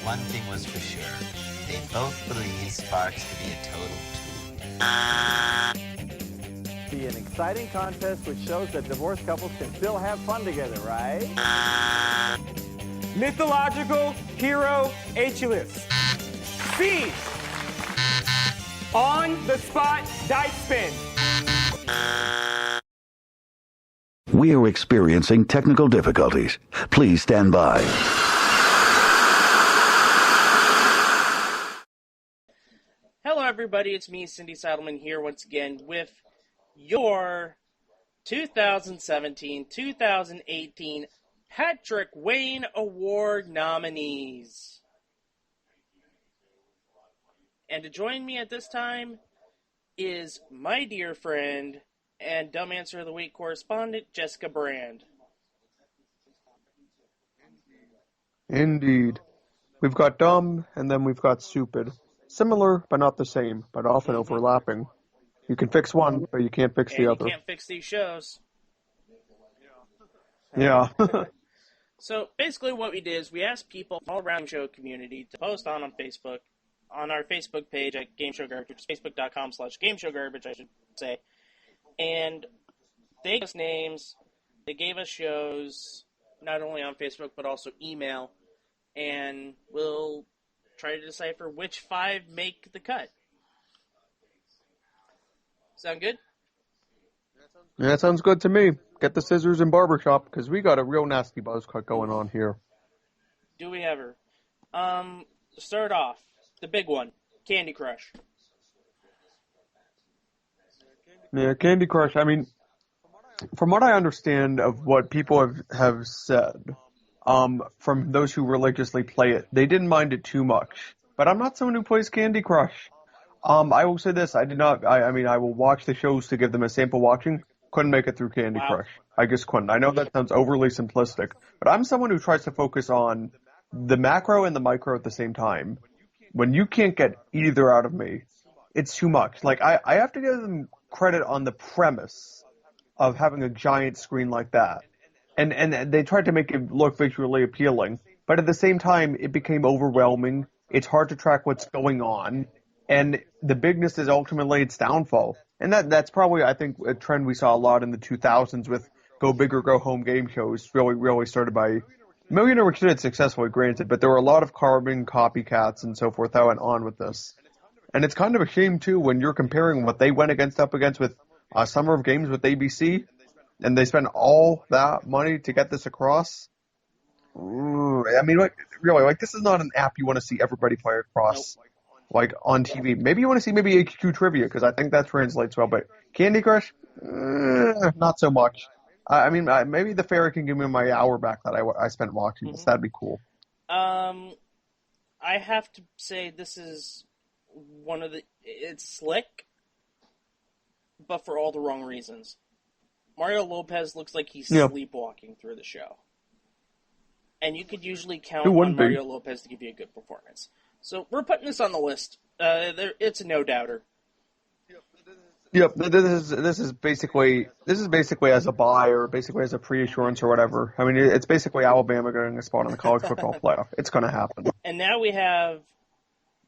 one thing was for sure. They both believed Sparks to be a total tool. Be an exciting contest which shows that divorced couples can still have fun together, right? Mythological hero H-list. C. On the spot dice spin. We are experiencing technical difficulties. Please stand by. Hello, everybody. It's me, Cyndi Saddleman, here once again with your 2017-2018 Patrick Wayne Award nominees. And to join me at this time is my dear friend and Dumb Answer of the Week correspondent, Jessica Brand. Indeed. We've got dumb, and then we've got stupid. Similar, but not the same, but often overlapping. You can fix one, but you can't fix the other. You can't fix these shows. Yeah. So, basically what we did is we asked people all around the show community to post on Facebook, on our Facebook page at Game Show Garbage, facebook.com/GameShowGarbage, I should say. And they gave us names, they gave us shows, not only on Facebook, but also email, and we'll try to decipher which 5 make the cut. Sound good? Yeah, that sounds good to me. Get the scissors and barbershop, because we got a real nasty buzz cut going on here. Do we ever? Start off, the big one, Candy Crush. Yeah, Candy Crush, I mean, from what I understand of what people have said, from those who religiously play it, they didn't mind it too much. But I'm not someone who plays Candy Crush. I will say this, I will watch the shows to give them a sample watching. Couldn't make it through Candy Crush. I just couldn't. I know that sounds overly simplistic, but I'm someone who tries to focus on the macro and the micro at the same time. When you can't get either out of me, it's too much. Like, I have to give them credit on the premise of having a giant screen like that. And they tried to make it look visually appealing, but at the same time, it became overwhelming. It's hard to track what's going on, and the bigness is ultimately its downfall. And that's probably, I think, a trend we saw a lot in the 2000s with go big or go home game shows. Really started by Millionaire, which did it successfully, granted, but there were a lot of carbon copycats and so forth that went on with this. And it's kind of a shame, too, when you're comparing what they went up against with Summer of Games with ABC, and they spent all that money to get this across. Ooh, I mean, really, this is not an app you want to see everybody play across, on TV. Maybe you want to see HQ Trivia, because I think that translates well, but Candy Crush, not so much. Maybe the fairy can give me my hour back that I spent watching this. That'd be cool. I have to say this is it's slick, but for all the wrong reasons. Mario Lopez looks like he's sleepwalking through the show. And you could usually count on Mario Lopez to give you a good performance. So we're putting this on the list. It's a no-doubter. Yep, this is basically as a buy or basically as a pre-assurance or whatever. I mean, it's basically Alabama getting a spot in the college football playoff. It's going to happen. And now we have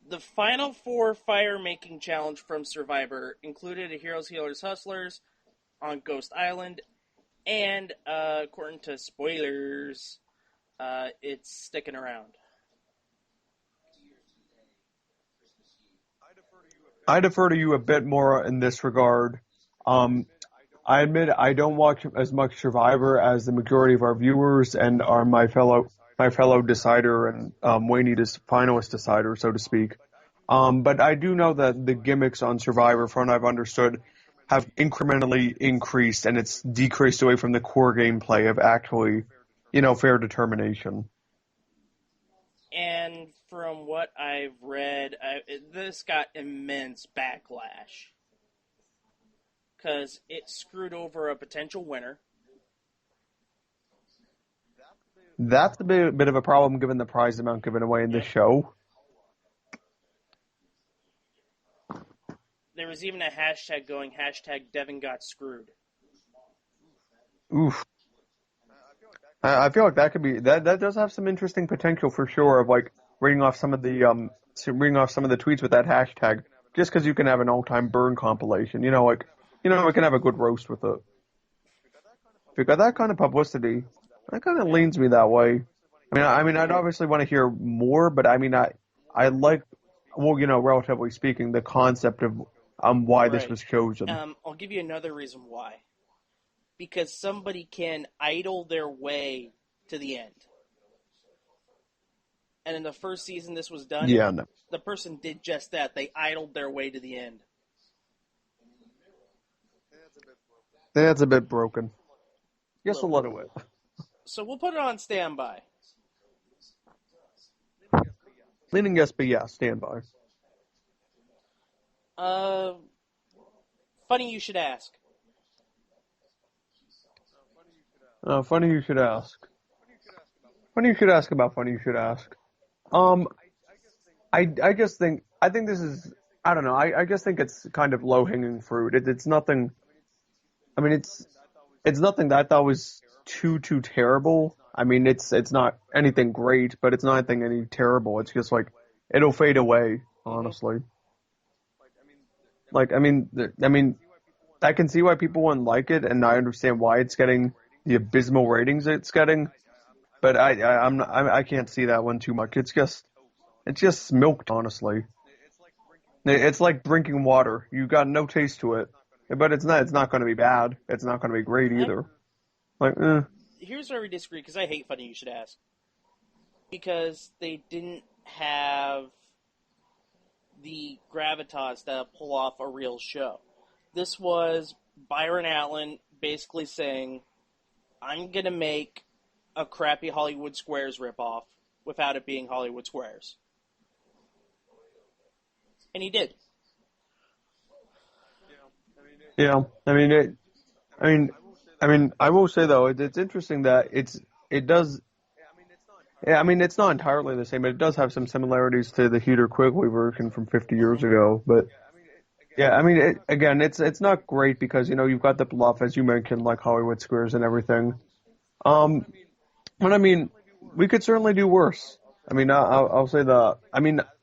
the Final Four Fire-Making Challenge from Survivor, included a Heroes, Healers, Hustlers on Ghost Island, and according to spoilers, it's sticking around. I defer to you a bit more in this regard. I admit I don't watch as much Survivor as the majority of our viewers and are my fellow decider and Wayney finalist decider, so to speak. But I do know that the gimmicks on Survivor, from what I've understood, have incrementally increased, and it's decreased away from the core gameplay of actually, fair determination. And from what I've read, this got immense backlash. Because it screwed over a potential winner. That's a bit of a problem given the prize amount given away in this show. There was even a hashtag going, #Devin got screwed. Oof. I feel like that could be that does have some interesting potential for sure. Of reading off some of the tweets with that hashtag, just because you can have an all-time burn compilation. We can have a good roast with it. If you got that kind of publicity, that kind of leans me that way. I'd obviously want to hear more, but I like, relatively speaking, the concept of why this was chosen. I'll give you another reason why. Because somebody can idle their way to the end. And in the first season this was done, the person did just that. They idled their way to the end. That's a bit broken. Just a little bit. So we'll put it on standby. Leaning yes, but yeah, standby. Funny you should ask. Funny you should ask. Funny you should ask about funny you should ask. I think this is, I don't know, I just think it's kind of low-hanging fruit. It's nothing, it's nothing that I thought was too terrible. It's not anything great, but it's not anything any terrible. It's just like, it'll fade away, honestly. I can see why people wouldn't like it, and I understand why it's getting the abysmal ratings it's getting, but I can't see that one too much. It's just milked, honestly. It's like drinking water. You got no taste to it, but it's not going to be bad. It's not going to be great either. Here's where we disagree, because I hate Funny You Should Ask. Because they didn't have the gravitas to pull off a real show. This was Byron Allen basically saying, I'm going to make a crappy Hollywood Squares ripoff without it being Hollywood Squares. And he did. Yeah, I will say though, it's interesting that it does. Yeah, it's not entirely the same, but it does have some similarities to the Heater Quigley version from 50 years ago. But yeah, it's not great because you've got the bluff, as you mentioned, like Hollywood Squares and everything. But we could certainly do worse. I'll say that.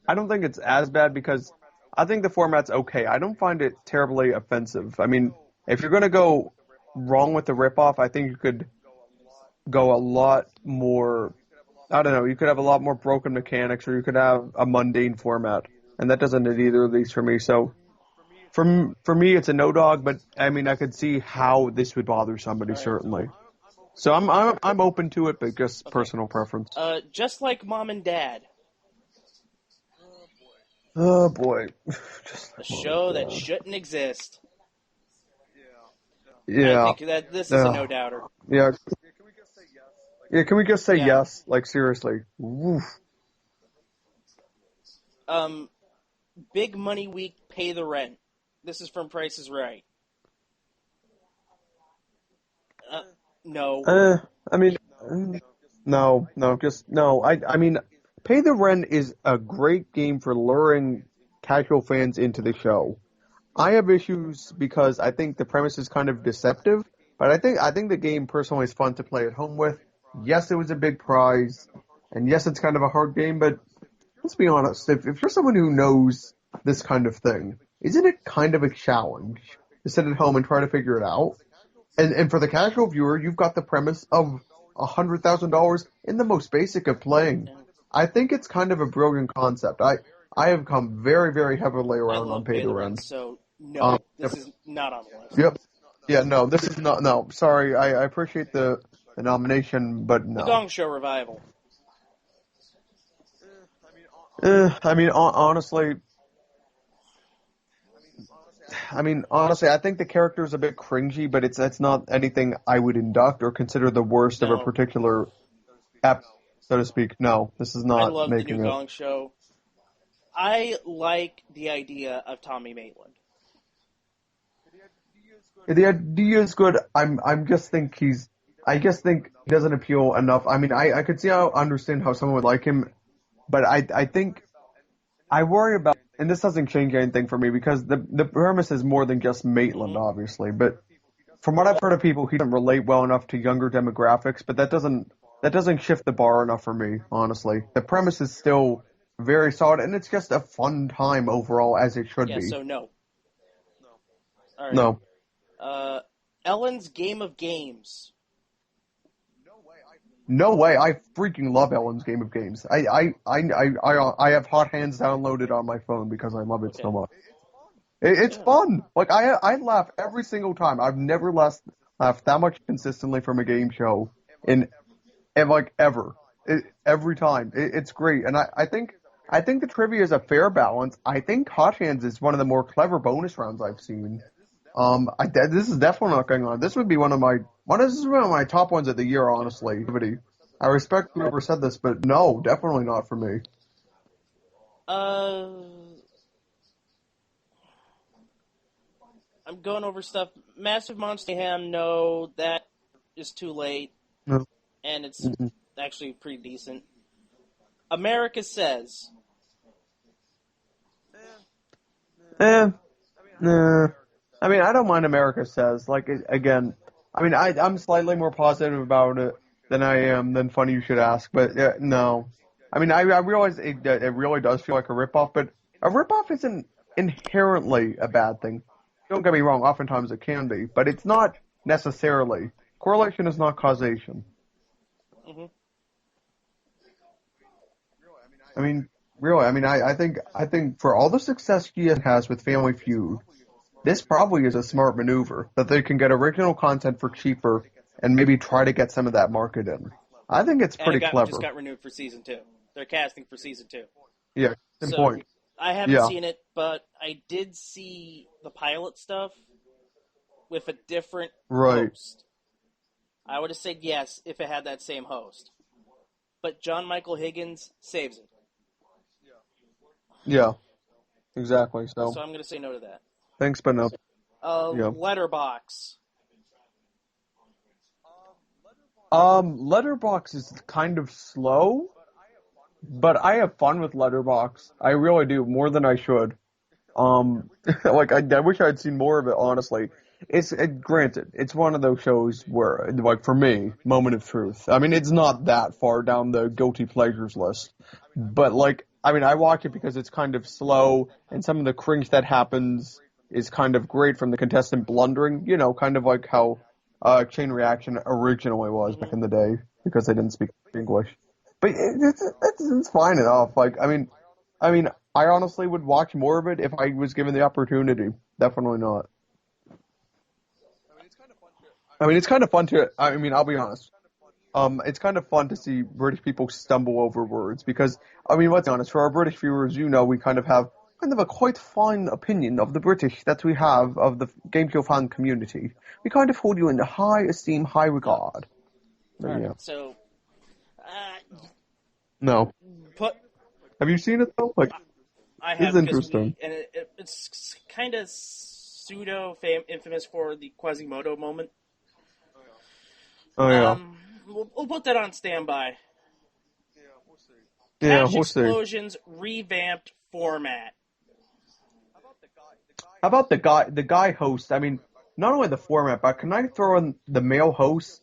I don't think it's as bad because I think the format's okay. I don't find it terribly offensive. If you're going to go wrong with the ripoff, I think you could go a lot more. I don't know. You could have a lot more broken mechanics, or you could have a mundane format, and that doesn't hit either of these for me. So, for me, it's a no dog. But I could see how this would bother somebody certainly. So I'm open to it, but just personal preference. Just like Mom and Dad. Oh boy, A show that shouldn't exist. Yeah. I think that this is a no-doubter. Yeah. Yeah, can we just say yes? Like, seriously. Woof. Big Money Week, Pay the Rent. This is from Price is Right. No. No. Pay the Rent is a great game for luring casual fans into the show. I have issues because I think the premise is kind of deceptive, but I think the game personally is fun to play at home with. Yes, it was a big prize, and yes, it's kind of a hard game, but let's be honest, if you're someone who knows this kind of thing, isn't it kind of a challenge to sit at home and try to figure it out? And for the casual viewer, you've got the premise of $100,000 in the most basic of playing. I think it's kind of a brilliant concept. I have come very, very heavily around on Pay the Rent. So, no, this is not on the list. Yep. Yeah, no, this is not, no, sorry, I appreciate the nomination, but no. The Gong Show Revival. Honestly, I think the character is a bit cringy, but it's not anything I would induct or consider the worst of a particular app, so to speak. No, this is not I love making the new it. Gong Show. I like the idea of Tommy Maitland. The idea is good. I just think he doesn't appeal enough. I could understand how someone would like him, but I think I worry about, and this doesn't change anything for me because the premise is more than just Maitland, obviously. But from what I've heard of people, he doesn't relate well enough to younger demographics. But that doesn't shift the bar enough for me, honestly. The premise is still very solid, and it's just a fun time overall, as it should Yeah, be. so no. All right. No. Ellen's Game of Games. No way! I freaking love Ellen's Game of Games. I have Hot Hands downloaded on my phone because I love it so much. It's fun. Like I laugh every single time. I've never laughed that much consistently from a game show in like ever. Every time. It's great, and I think the trivia is a fair balance. I think Hot Hands is one of the more clever bonus rounds I've seen. This is definitely not going on. This would be one of my top ones of the year, honestly. I respect whoever said this, but no, definitely not for me. I'm going over stuff. Massive Monster Ham, no, that is too late. No. And it's actually pretty decent. America Says. Nah. I mean, I don't mind America Says. Like, again, I mean, I'm slightly more positive about it than Funny You Should Ask, but no. I mean, I realize it really does feel like a ripoff, but a ripoff isn't inherently a bad thing. Don't get me wrong, oftentimes it can be, but it's not necessarily. Correlation is not causation. Mm-hmm. I mean, really, I think for all the success she has with Family Feud, this probably is a smart maneuver, that they can get original content for cheaper and maybe try to get some of that market in. I think it's pretty clever. Just got renewed for season 2. They're casting for season 2. Yeah, good point. I haven't seen it, but I did see the pilot stuff with a different host. I would have said yes if it had that same host. But John Michael Higgins saves it. Yeah, exactly. So I'm going to say no to that. Thanks, but no. Letterbox. Letterbox is kind of slow, but I have fun with Letterbox. I really do, more than I should. Like I wish I'd seen more of it. Honestly, granted, it's one of those shows where, like for me, moment of truth. I mean, it's not that far down the guilty pleasures list, but like, I mean, I watch it because it's kind of slow, and some of the cringe that happens is kind of great from the contestant blundering, kind of like how Chain Reaction originally was back in the day, because they didn't speak English. But it's fine enough. Like, I mean, I honestly would watch more of it if I was given the opportunity. Definitely not. I mean, it's kind of fun to, I'll be honest. It's kind of fun to see British people stumble over words because, I mean, let's be honest, for our British viewers, we kind of have a quite fine opinion of the British that we have of the game show fan community. We kind of hold you in high esteem, high regard. Right, so, no. Have you seen it though? Like, I have, it's interesting. And it's kind of infamous for the Quasimodo moment. Oh yeah. We'll put that on standby. Yeah, Cash we'll see. Explosions revamped format. How about the guy host? I mean, not only the format, but can I throw in the male host?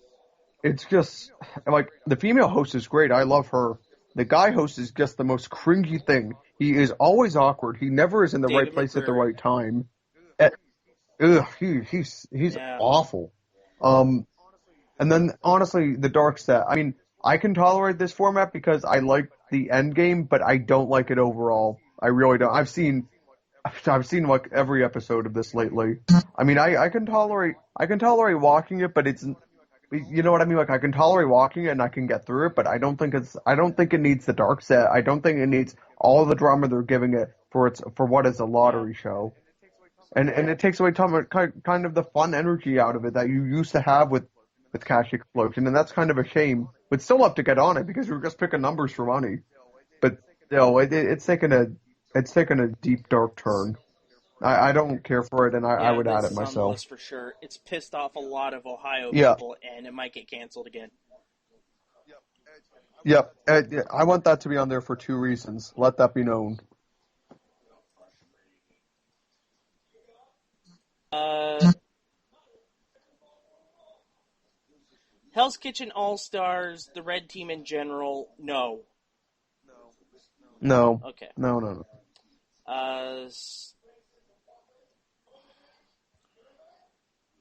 It's just, like, the female host is great. I love her. The guy host is just the most cringy thing. He is always awkward. He never is in the right place at the right time. He's awful. And then, honestly, the dark set. I mean, I can tolerate this format because I like the end game, but I don't like it overall. I really don't. I've seen like every episode of this lately. I mean, I can tolerate watching it, but it's, you know what I mean? Like, I can tolerate watching it and I can get through it, but I don't think it needs the dark set. I don't think it needs all the drama they're giving it for what is a lottery show. And it takes away kind of the fun energy out of it that you used to have with Cash Explosion, and that's kind of a shame. We'd still have to get on it because we're just picking numbers for money. But it's taken a deep dark turn. I don't care for it, and I would add it myself. On the list for sure. It's pissed off a lot of Ohio people, and it might get canceled again. Yep. I want that to be on there for 2 reasons. Let that be known. Hell's Kitchen All-Stars, the Red Team in general, no. No. Okay. No.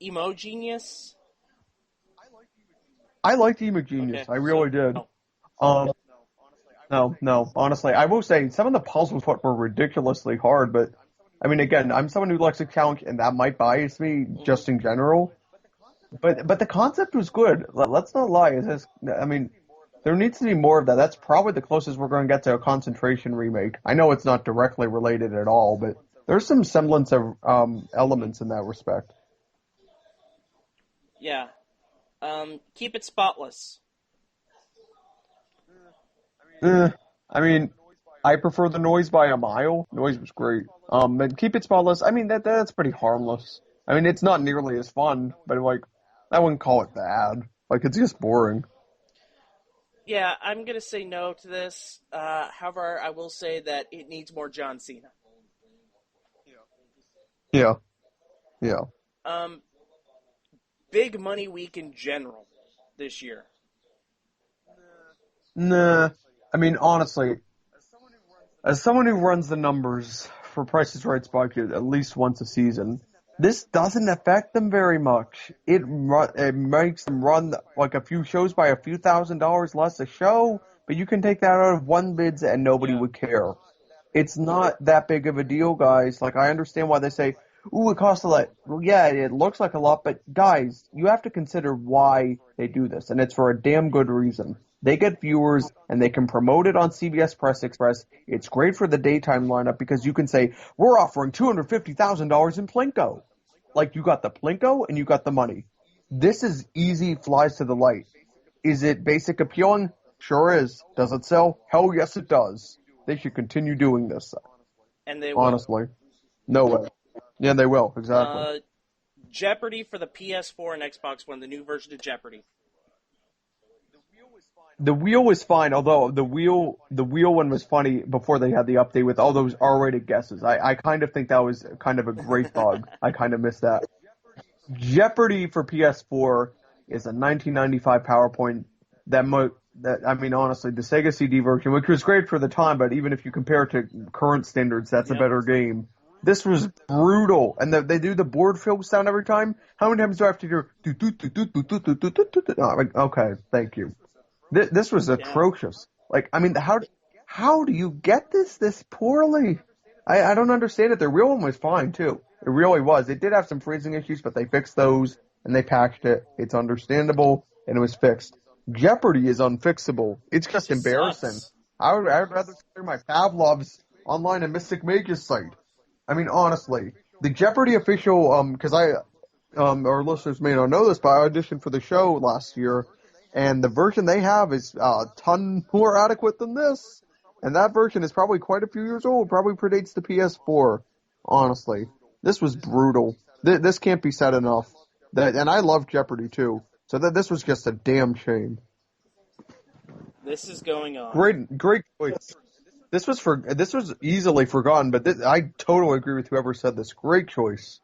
Emogenius? I liked Emo Genius. Okay. I really did. No. Um, no. Honestly, I will say some of the puzzles were ridiculously hard, but I mean, again, I'm someone who likes to challenge, and that might bias me just in general. But the concept was good. Let's not lie. I mean, there needs to be more of that. That's probably the closest we're going to get to a concentration remake. I know it's not directly related at all, but there's some semblance of elements in that respect. Yeah. Keep it spotless. I mean, I prefer the Noise by a mile. Noise was great. And Keep It Spotless. I mean, that's pretty harmless. I mean, it's not nearly as fun, but like, I wouldn't call it bad. Like, it's just boring. Yeah, I'm gonna say no to this. However, I will say that it needs more John Cena. Yeah. Big Money Week in general this year. Nah. I mean, honestly, as someone who runs the numbers for Price is Right's budget at least once a season, this doesn't affect them very much. It makes them run like a few shows by a few $1,000s less a show, but you can take that out of one bids and nobody would care. It's not that big of a deal, guys. Like, I understand why they say, ooh, it costs a lot. Well, yeah, it looks like a lot, but guys, you have to consider why they do this, and it's for a damn good reason. They get viewers, and they can promote it on CBS Press Express. It's great for the daytime lineup because you can say, we're offering $250,000 in Plinko. Like, you got the Plinko, and you got the money. This is easy flies to the light. Is it basic appealing? Sure is. Does it sell? Hell yes, it does. They should continue doing this. And they will. Honestly. No way. Yeah, they will. Exactly. Jeopardy for the PS4 and Xbox One, the new version of Jeopardy. The wheel was fine, although the wheel one was funny before they had the update with all those R-rated guesses. I kind of think that was kind of a great bug. I kind of missed that. Jeopardy for PS4 is a 1995 PowerPoint that I mean, honestly, the Sega CD version, which was great for the time, but even if you compare it to current standards, that's a better game. This was brutal, and they do the board film sound every time. How many times do I have to do? Okay, thank you. This was atrocious. Like, I mean, how do you get this poorly? I don't understand it. The real one was fine too. It really was. It did have some freezing issues, but they fixed those and they patched it. It's understandable and it was fixed. Jeopardy is unfixable. It's just embarrassing. Sucks. I would rather clear my Pavlov's online and Mystic Mage's site. I mean, honestly, the Jeopardy official, because our listeners may not know this, but I auditioned for the show last year, and the version they have is a ton more adequate than this. And that version is probably quite a few years old, probably predates the PS4, honestly. This was brutal. This can't be said enough. And I love Jeopardy, too. So this was just a damn shame. This is going on. Great choice. This was easily forgotten, but I totally agree with whoever said this. Great choice.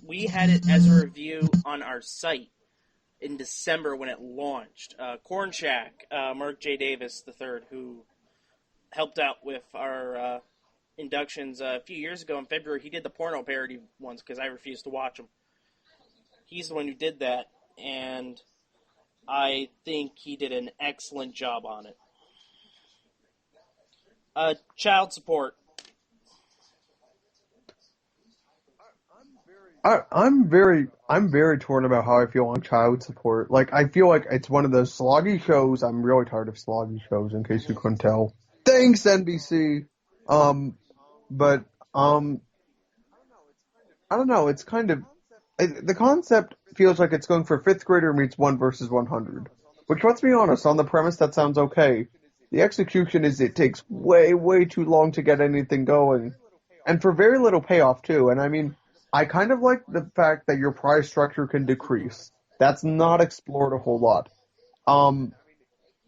We had it as a review on our site in December when it launched. Corn Shack, Mark J. Davis III, who helped out with our inductions a few years ago in February. He did the porno parody ones because I refused to watch them. He's the one who did that, and I think he did an excellent job on it. Child support. I'm very torn about how I feel on child support. Like, I feel like it's one of those sloggy shows. I'm really tired of sloggy shows, in case you couldn't tell. Thanks, NBC. But I don't know. It's kind of the concept feels like it's going for fifth grader meets 1 versus 100. Which, let's be honest, on the premise that sounds okay. The execution is it takes way too long to get anything going, and for very little payoff too. And I mean, I kind of like the fact that your prize structure can decrease. That's not explored a whole lot. And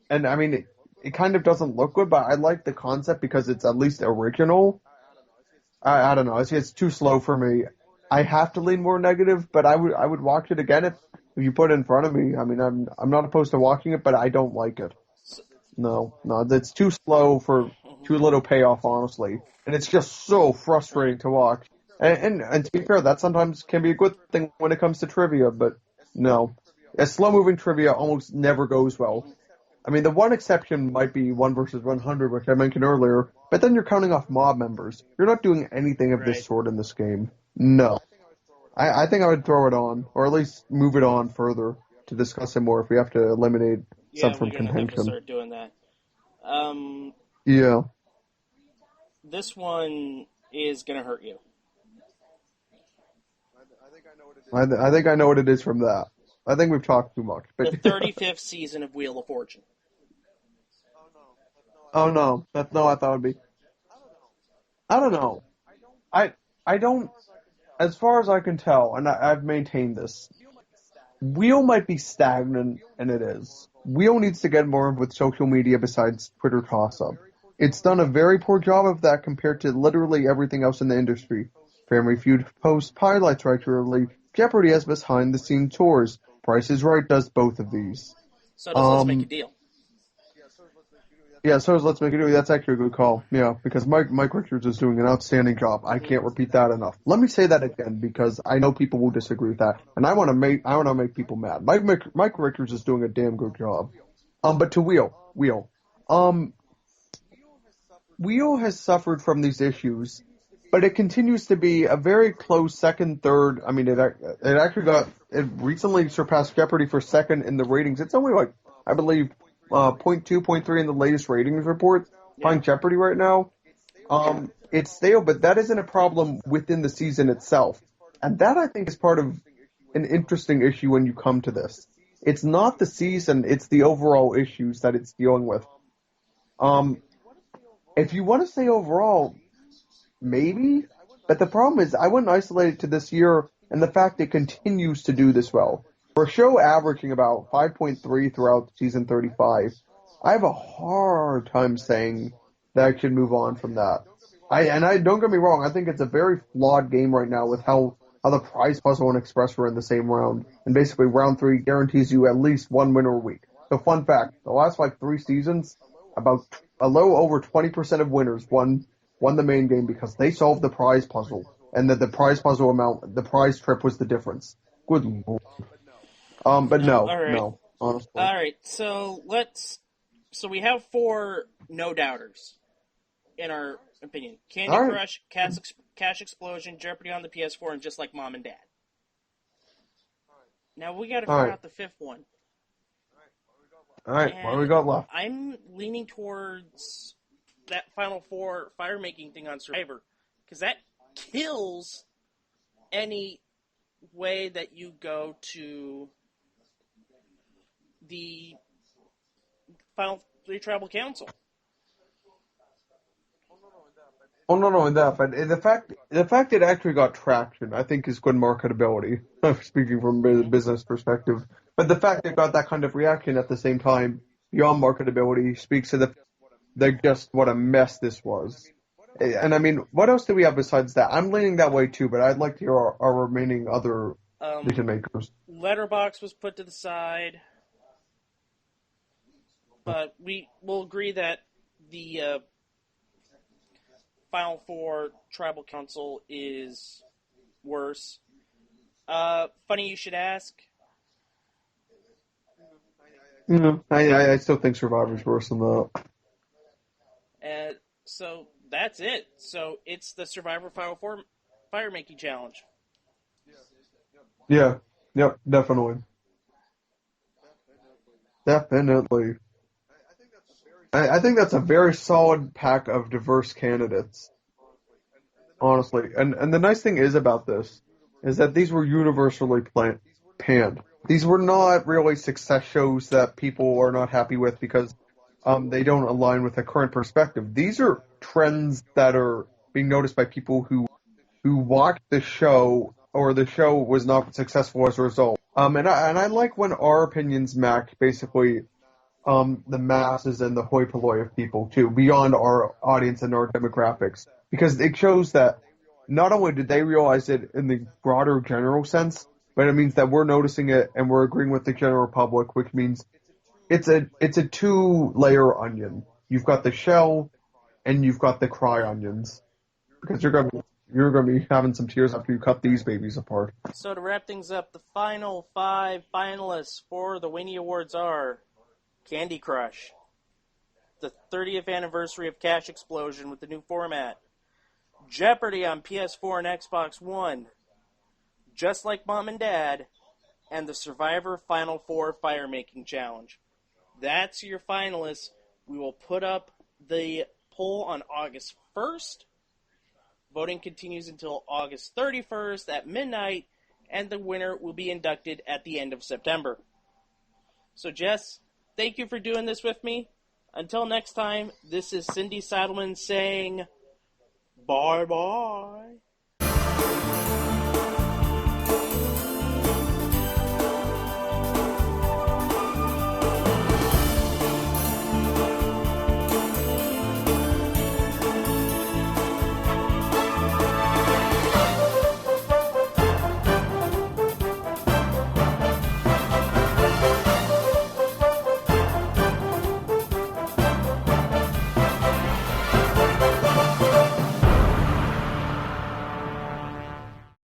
I mean, it kind of doesn't look good, but I like the concept because it's at least original. I don't know. It's too slow for me. I have to lean more negative, but I would watch it again if you put it in front of me. I mean, I'm not opposed to watching it, but I don't like it. That's too slow for too little payoff, honestly. And it's just so frustrating to watch. And to be fair, that sometimes can be a good thing when it comes to trivia, but no. A slow-moving trivia almost never goes well. I mean, the one exception might be 1 versus 100, which I mentioned earlier, but then you're counting off mob members. You're not doing anything of this sort in this game. No. I think I would throw it on, or at least move it on further to discuss it more if we have to eliminate some from we're gonna have to contention. start doing that. Yeah. This one is gonna hurt you. I think I know what it is from that. I think we've talked too much. But The 35th season of Wheel of Fortune. Oh no, that's not what I thought it would be. I don't know. I don't, as far as I can tell, and I've maintained this, Wheel might be stagnant, and it is. Wheel needs to get more with social media besides Twitter toss-up. It's done a very poor job of that compared to literally everything else in the industry. Family Feud posts highlights regularly. Jeopardy has behind-the-scenes tours. Price is Right does both of these. So does Let's Make a Deal. Yeah, so does Let's Make a Deal. That's actually a good call. Yeah, because Mike Richards is doing an outstanding job. I can't repeat that enough. Let me say that again because I know people will disagree with that, and I want to make people mad. Mike Richards is doing a damn good job. But to Wheel. Wheel has suffered from these issues, but it continues to be a very close second, third. I mean, it recently surpassed Jeopardy for second in the ratings. It's only like, I believe, 0.2, 0.3 in the latest ratings report. Behind Jeopardy right now. It's stale, but that isn't a problem within the season itself. And that, I think, is part of an interesting issue when you come to this. It's not the season, it's the overall issues that it's dealing with. If you want to say overall, maybe, but the problem is I wouldn't isolate it to this year and the fact it continues to do this well. For a show averaging about 5.3 throughout season 35, I have a hard time saying that I should move on from that. I don't get me wrong, I think it's a very flawed game right now with how the prize puzzle and express were in the same round, and basically round 3 guarantees you at least one winner a week. So fun fact, the last 3 seasons, about a little over 20% of winners won the main game because they solved the prize puzzle, and that the prize puzzle amount, the prize trip was the difference. Good lord. But no, honestly. All right, so we have 4 no doubters in our opinion. Candy Crush, Cash Explosion, Jeopardy on the PS4, and Just Like Mom and Dad. Now we got to figure out the 5th one. All right, what do we got left? I'm leaning towards that Final 4 fire-making thing on Survivor, because that kills any way that you go to the Final 3 Tribal Council. Oh, no, in that, but the fact it actually got traction, I think, is good marketability, speaking from a business perspective. But the fact it got that kind of reaction at the same time, beyond marketability, speaks to just what a mess this was. And I mean, what else do we have besides that? I'm leaning that way too, but I'd like to hear our remaining other decision makers. Letterbox was put to the side, but we will agree that the Final 4 Tribal Council is worse. Funny you should ask. I still think Survivor's worse than that. So that's it. So it's the Survivor Final 4 Fire-Making Challenge. Yeah. Yep, definitely. Definitely. I think that's a very solid pack of diverse candidates. Honestly. And the nice thing is about this is that these were universally panned. These were not really success shows that people are not happy with because they don't align with the current perspective. These are trends that are being noticed by people who watched the show or the show was not successful as a result. And I like when our opinions match basically the masses and the hoi polloi of people too, beyond our audience and our demographics. Because it shows that not only did they realize it in the broader general sense, but it means that we're noticing it and we're agreeing with the general public, which means it's a 2-layer onion. You've got the shell, and you've got the cry onions, because you're gonna be having some tears after you cut these babies apart. So to wrap things up, the final 5 finalists for the Wayney Awards are Candy Crush, the 30th anniversary of Cash Explosion with the new format, Jeopardy on PS4 and Xbox One, Just Like Mom and Dad, and the Survivor Final 4 Fire Making Challenge. That's your finalists. We will put up the poll on August 1st. Voting continues until August 31st at midnight, and the winner will be inducted at the end of September. So, Jess, thank you for doing this with me. Until next time, this is Cyndi Saddleman saying bye-bye.